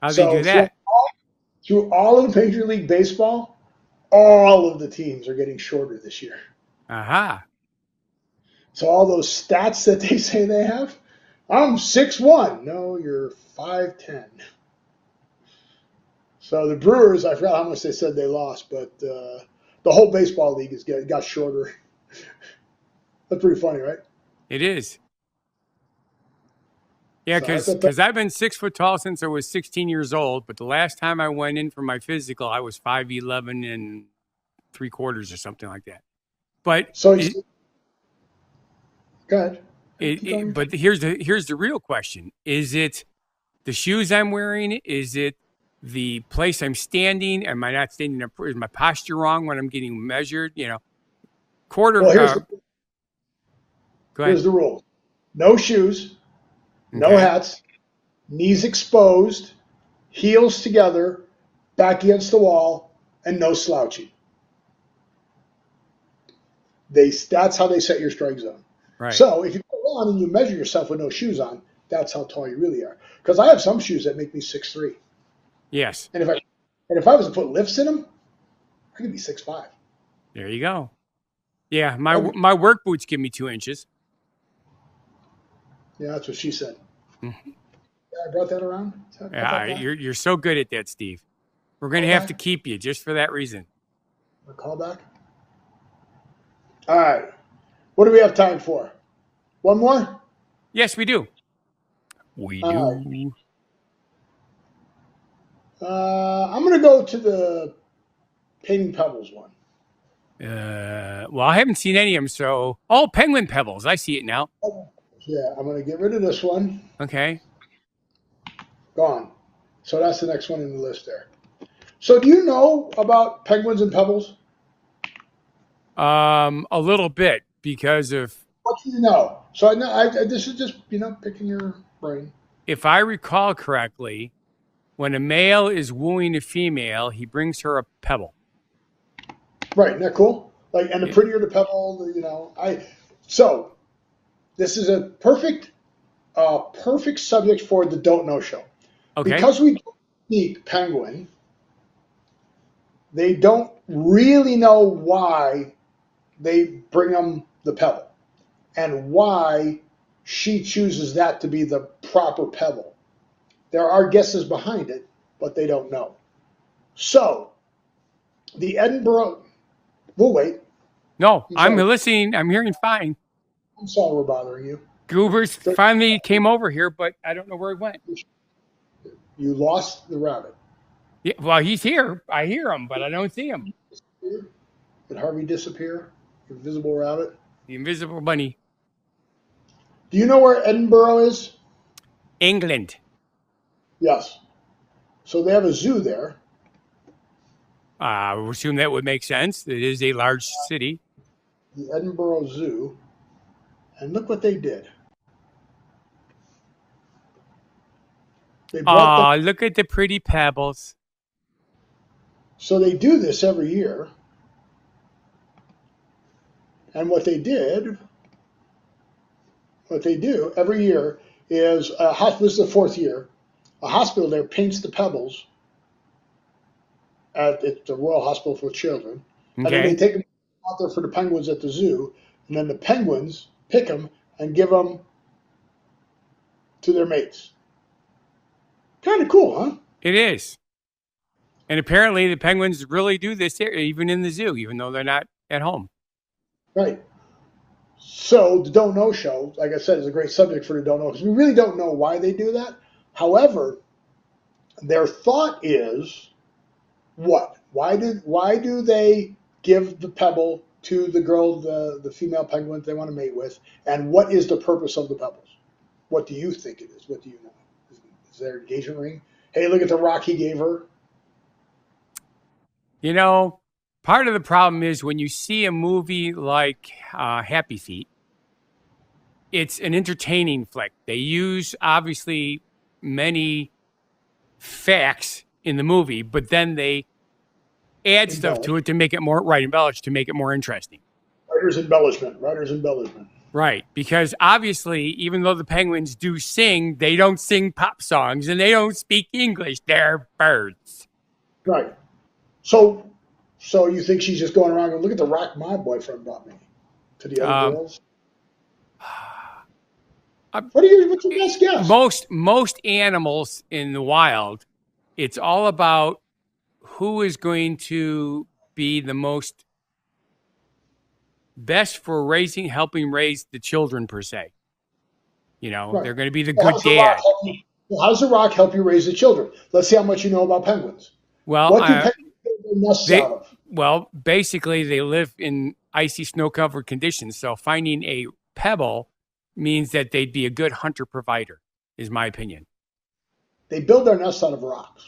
How'd they do that? Through all of Major League Baseball, all of the teams are getting shorter this year. Aha. So all those stats that they say they have, I'm 6'1". No, you're 5'10". So the Brewers, I forgot how much they said they lost, but the whole baseball league got shorter. That's pretty funny, right? It is. Yeah, So because I've been 6 foot tall since I was 16 years old, but the last time I went in for my physical, I was 5'11" and 3/4 or something like that. But so go ahead. But here's the real question: is it the shoes I'm wearing? Is it the place I'm standing? Am I not standing up? Is my posture wrong when I'm getting measured? Quarter. Well, go ahead. Here's the rule: no shoes, no hats, knees exposed, heels together, back against the wall, and no slouching. That's how they set your strike zone. Right. So if you go on and you measure yourself with no shoes on, that's how tall you really are. Because I have some shoes that make me 6'3". Yes. And if I was to put lifts in them, I could be 6'5". There you go. Yeah, my work boots give me 2 inches. Yeah, that's what she said. Mm-hmm. Yeah, I brought that around. You're so good at that, Steve. We're going to have to keep you just for that reason. A callback? All right. What do we have time for? One more? Yes, we do. We do. I'm going to go to the painting pebbles one. Well, I haven't seen any of them, so... Oh, penguin pebbles. I see it now. Yeah, I'm going to get rid of this one. Okay. Gone. So that's the next one in the list there. So do you know about penguins and pebbles? A little bit because of... What do you know? So this is just, picking your brain. If I recall correctly, when a male is wooing a female, he brings her a pebble. Right, isn't that cool? And the prettier the pebble, So this is a perfect subject for the Don't Know Show. Okay. Because we don't speak penguin, they don't really know why they bring them the pebble and why she chooses that to be the proper pebble. There are guesses behind it, but they don't know. So the Edinburgh... We'll wait. No, I'm listening. I'm hearing fine. I'm sorry we're bothering you. Goobers finally came over here, but I don't know where he went. You lost the rabbit. Yeah, well, he's here. I hear him, but I don't see him. Did Harvey disappear? The invisible rabbit? The invisible bunny. Do you know where Edinburgh is? England. Yes. So they have a zoo there. I would assume that would make sense. It is a large city. The Edinburgh Zoo. And look what they did. Look at the pretty pebbles. So they do this every year. And what they do every year is, this is the 4th year, a hospital there paints the pebbles at the Royal Hospital for Children. Okay. And then they take them out there for the penguins at the zoo. And then the penguins pick them and give them to their mates. Kind of cool, huh? It is. And apparently the penguins really do this here, even in the zoo, even though they're not at home. Right. So the Don't Know Show, like I said, is a great subject for the Don't Know, because we really don't know why they do that. However, their thought is, what? Why do they give the pebble to the girl, the female penguin they want to mate with? And what is the purpose of the pebbles? What do you think it is? What do you know? Is there an engagement ring? Hey, look at the rock he gave her. Part of the problem is when you see a movie like Happy Feet, it's an entertaining flick. They use, obviously, many facts in the movie, but then they add stuff to it to make it more, embellished, to make it more interesting. Writer's embellishment. Right, because obviously, even though the penguins do sing, they don't sing pop songs and they don't speak English. They're birds. Right. So you think she's just going around and look at the rock my boyfriend brought me to the other girls? What's your best guess? Most animals in the wild, it's all about who is going to be the most best for helping raise the children per se. You know, Right. they're going to be the good dad. How does the rock help you raise the children? Let's see how much you know about penguins. Well, what do penguins build their nests out of? Well, basically, they live in icy, snow-covered conditions. So finding a pebble means that they'd be a good hunter provider, is my opinion. They build their nests out of rocks.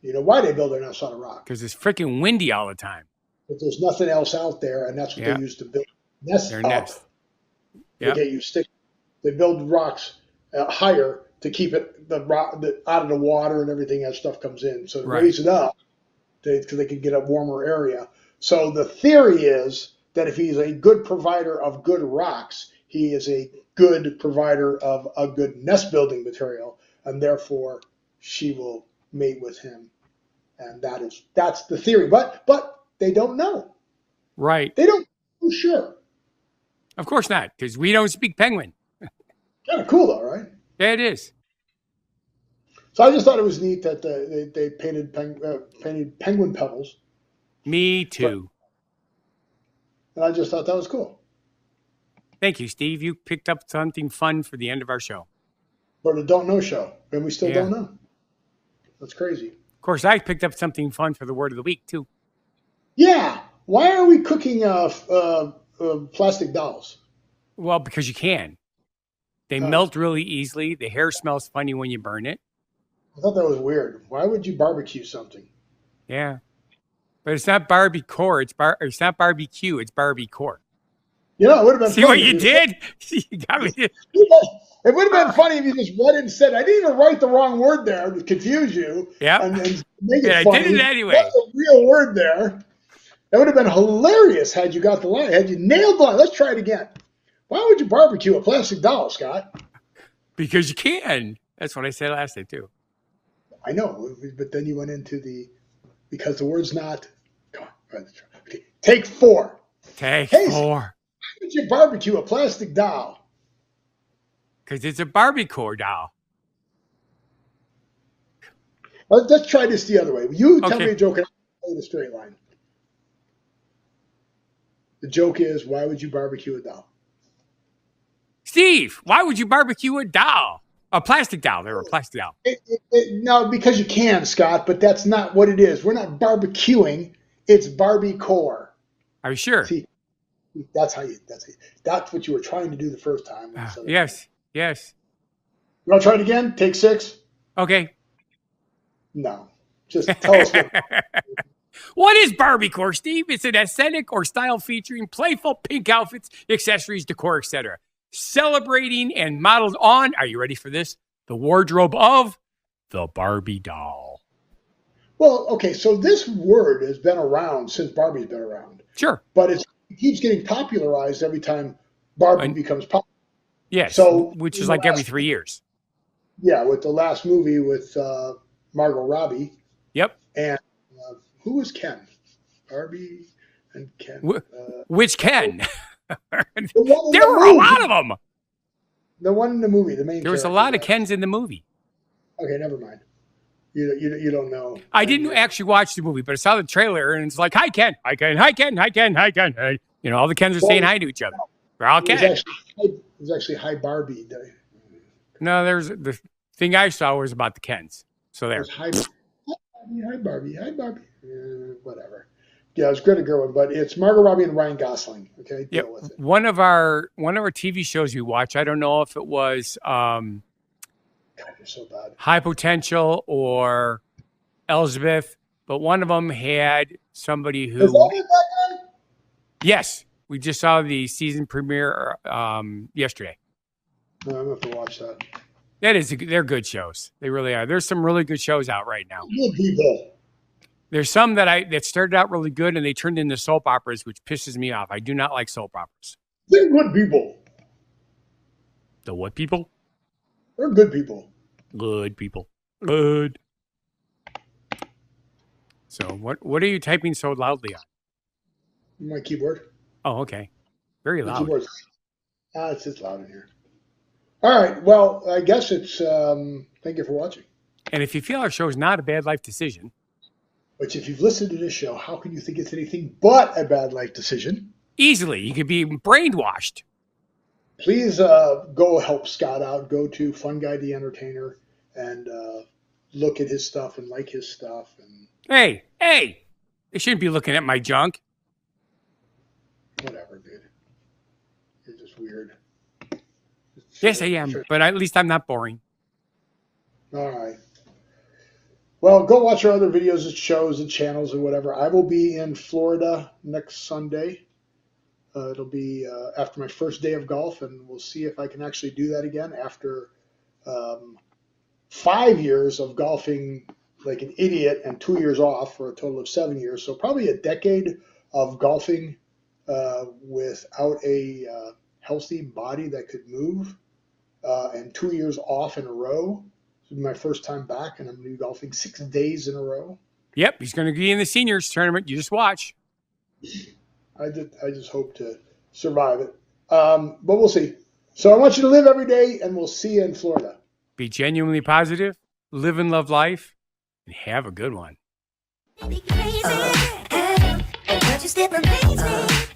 You know why they build their nests out of rocks? Because it's freaking windy all the time. But there's nothing else out there, and that's what they use to build nests up. They get you stick. They build rocks higher to keep it out of the water and everything as stuff comes in. So to raise it up, because they can get a warmer area. So the theory is that if he's a good provider of good rocks, he is a good provider of a good nest building material, and therefore she will mate with him. And that's the theory. But they don't know. Right. They don't know for sure. Of course not, because we don't speak penguin. Kind of cool, though, right? Yeah, it is. So I just thought it was neat that they painted penguin pebbles. Me too. And I just thought that was cool. Thank you, Steve. You picked up something fun for the end of our show. For the Don't Know show. And we still don't know. That's crazy. Of course, I picked up something fun for the word of the week, too. Yeah. Why are we cooking plastic dolls? Well, because you can. They melt really easily. The hair smells funny when you burn it. I thought that was weird. Why would you barbecue something? Yeah. But it's not Barbiecore. It's not barbecue. It's Barbiecore. You know, it would have been See what you did? You got me. It would have been funny if you just read it and said, I didn't even write the wrong word there to confuse you. Yeah. And make it funny. I did it anyway. That's a real word there. That would have been hilarious had you got the line. Had you nailed the line. Let's try it again. Why would you barbecue a plastic doll, Scott? Because you can. That's what I said last night, too. I know. But then you went into because the word's not. Come on. Okay. Take 4. Take 4. Why would you barbecue a plastic doll? Because it's a Barbiecore doll. Let's try this the other way. You tell me a joke and I'll play the straight line. The joke is, why would you barbecue a doll? Steve, why would you barbecue a doll? A plastic doll. They were a plastic doll. No, because you can, Scott, but that's not what it is. We're not barbecuing. It's Barbiecore. Are you sure? See, that's what you were trying to do the first time. Yes. You want to try it again? Take 6? Okay. No. Just tell us what. What is Barbiecore, Steve? It's an aesthetic or style featuring playful pink outfits, accessories, decor, etc. Celebrating and modeled on, are you ready for this? The wardrobe of the Barbie doll. Well, okay, so this word has been around since Barbie's been around. Sure. But it keeps getting popularized every time Barbie becomes popular. Yes, so, which is like every 3 years. Yeah, with the last movie with Margot Robbie. Yep. And who was Ken? Barbie and Ken. Which Ken? There were a lot of them. The one in the movie, the main. There was a lot of Kens in the movie. Okay, never mind. You don't know. I didn't actually watch the movie, but I saw the trailer, and it's like, hi, Ken. Hi, Ken. Hi, Ken. Hi, Ken. Hi, Ken. Hi. You know, all the Kens are saying hi to each other. They're all Ken. It was actually Hi Barbie. No, the thing I saw was about the Kens. So there. Hi Barbie. Hi Barbie. Whatever. Yeah, it's Greta Gerwig, but it's Margot Robbie and Ryan Gosling. Okay, deal with it. One of our TV shows we watch. I don't know if it was God, you're so bad. High Potential or Elizabeth, but one of them had somebody who. Is that guy? Yes, we just saw the season premiere yesterday. No, I'm going to have to watch that. They're good shows. They really are. There's some really good shows out right now. Good people. There's some that started out really good and they turned into soap operas, which pisses me off. I do not like soap operas. They're good people. The what people? They're good people. Good people. Good. So what are you typing so loudly on? My keyboard. Oh, okay. Very My loud. keyboard's it's just loud in here. All right. Well, I guess it's thank you for watching. And if you feel our show is not a bad life decision, Which if you've listened to this show, how can you think it's anything but a bad life decision? easily you could be brainwashed. Please go help Scott out. Go to Funguy The Entertainer and look at his stuff and like his stuff. And Hey, they shouldn't be looking at my junk. whatever, dude. You're just weird. Yes, I am, but at least I'm not boring. All right. Well, go watch our other videos and shows and channels and whatever. I will be in Florida next Sunday. It'll be after my first day of golf, and we'll see if I can actually do that again after 5 years of golfing like an idiot and 2 years off for a total of 7 years. So probably a decade of golfing without a healthy body that could move, and 2 years off in a row. This is my first time back, and I'm going to be golfing 6 days in a row. Yep, he's going to be in the seniors tournament. You just watch. I just hope to survive it. But we'll see. So I want you to live every day, and we'll see you in Florida. Be genuinely positive, live and love life, and have a good one. Crazy, and just different crazy.